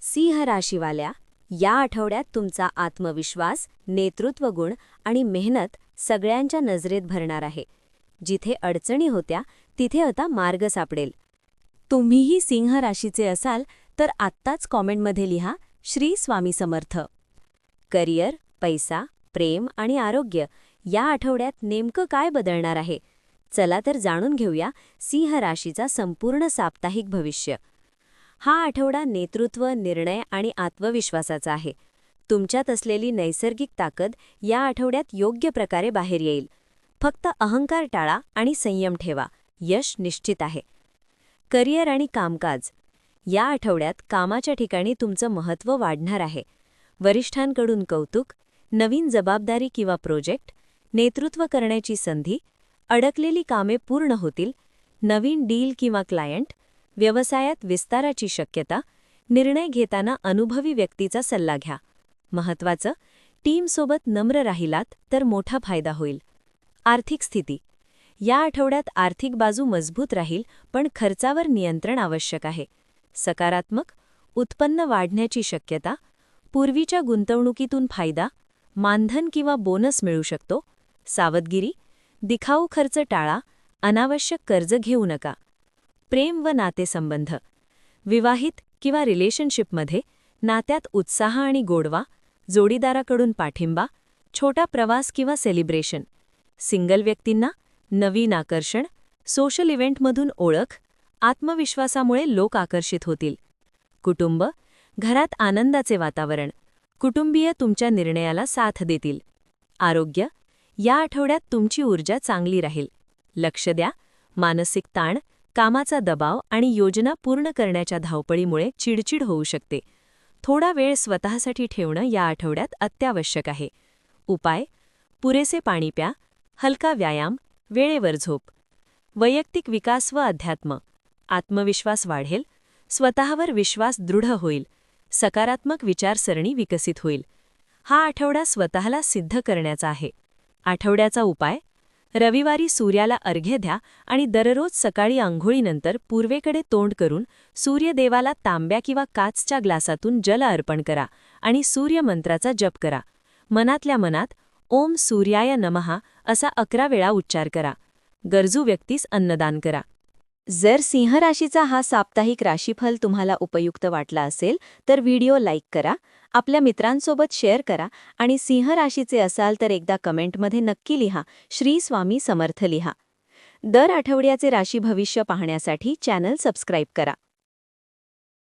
सिंह राशीवाल्या, या आठवड्यात तुमचा आत्मविश्वास, नेतृत्व गुण आणि मेहनत सगळ्यांच्या नजरेत भरणार आहे. जिथे अडचणी होत्या तिथे आता मार्ग सापडेल. तुम्हीही सिंह राशीचे असाल तर आत्ताच कॉमेंटमध्ये लिहा श्री स्वामी समर्थ. करिअर, पैसा, प्रेम आणि आरोग्य या आठवड्यात नेमकं काय बदलणार आहे? चला तर जाणून घेऊया सिंह राशीचा संपूर्ण साप्ताहिक भविष्य. हा आठवडा नेतृत्व, निर्णय आणि आत्मविश्वासाचा आहे. तुमच्यात असलेली नैसर्गिक ताकद या आठवड्यात योग्य प्रकारे बाहेर येईल. फक्त अहंकार टाळा आणि संयम ठेवा, यश निश्चित आहे. करिअर आणि कामकाज या आठवड्यात कामाच्या ठिकाणी तुमचं महत्त्व वाढणार आहे. वरिष्ठांकडून कौतुक, नवीन जबाबदारी किंवा प्रोजेक्ट, नेतृत्व करण्याची संधी, अडकलेली कामे पूर्ण होतील, नवीन डील किंवा क्लायंट, व्यवसायात विस्ताराची शक्यता, निर्णय घेताना अनुभवी व्यक्तीचा सल्ला घ्या. महत्त्वाचं, टीमसोबत नम्र राहिलात तर मोठा फायदा होईल. आर्थिक स्थिती या आठवड्यात आर्थिक बाजू मजबूत राहील, पण खर्चावर नियंत्रण आवश्यक आहे. सकारात्मक, उत्पन्न वाढण्याची शक्यता, पूर्वीच्या गुंतवणुकीतून फायदा, मानधन किंवा बोनस मिळू शकतो. सावधगिरी, दिखाऊ खर्च टाळा, अनावश्यक कर्ज घेऊ नका. प्रेम व नातेसंबंध विवाहित किंवा रिलेशनशिपमध्ये नात्यात उत्साह आणि गोडवा, जोडीदाराकडून पाठिंबा, छोटा प्रवास किंवा सेलिब्रेशन. सिंगल व्यक्तींना नवीन आकर्षण, सोशल इव्हेंटमधून ओळख, आत्मविश्वासामुळे लोक आकर्षित होतील. कुटुंब, घरात आनंदाचे वातावरण, कुटुंबीय तुमच्या निर्णयाला साथ देतील. आरोग्य, या आठवड्यात तुमची ऊर्जा चांगली राहील. लक्ष द्या, मानसिक ताण, कामाचा दबाव आणि योजना पूर्ण करण्याच्या धावपळीमुळे चिडचिड होऊ शकते. थोडा वेळ स्वतःसाठी ठेवणं या आठवड्यात अत्यावश्यक आहे. उपाय: पुरेसे पाणी प्या, हलका व्यायाम, वेळेवर झोप. वैयक्तिक विकास व अध्यात्म आत्मविश्वास वाढेल, स्वतःवर विश्वास दृढ होईल, सकारात्मक विचारसरणी विकसित होईल. हा आठवडा स्वतःला सिद्ध करण्याचा आहे. आठवड्याचा उपाय: रविवारी सूर्याला अर्घ्य द्या आणि दररोज सकाळी अंघोळीनंतर पूर्वेकडे तोंड करून सूर्यदेवाला तांब्या किंवा काचच्या ग्लासातून जल अर्पण करा आणि सूर्यमंत्राचा जप करा. मनातल्या मनात ओम सूर्याय नमः असा 11 वेळा उच्चार करा. गरजू व्यक्तीस अन्नदान करा. जर सिंह राशीचा हा साप्ताहिक राशीफल तुम्हाला उपयुक्त वाटला असेल तर व्हिडिओ लाईक करा, आपल्या मित्रांसोबत शेअर करा आणि सिंह राशीचे असाल तर एकदा कमेंटमध्ये नक्की लिहा श्री स्वामी समर्थ लिहा. दर आठवड्याचे राशी भविष्य पाहण्यासाठी चॅनल सबस्क्राईब करा.